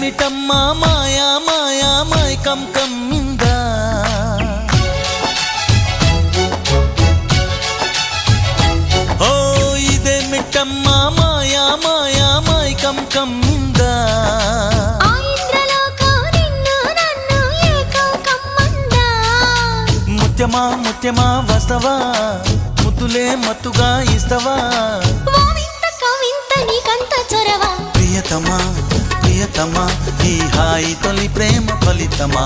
ఇదేమిటమ్మా మాయా మాయా మైకం కమ్మిందా ఓ ఇదేమిటమ్మా మాయా మాయా మైకం కమ్మిందా ముత్యమా ముత్యమా వస్తవా ముద్దులే మత్తుగా ఇస్తవా ప్రియతమా ప్రియతమా ఈ హాయి తొలి ప్రేమ ఫలితమా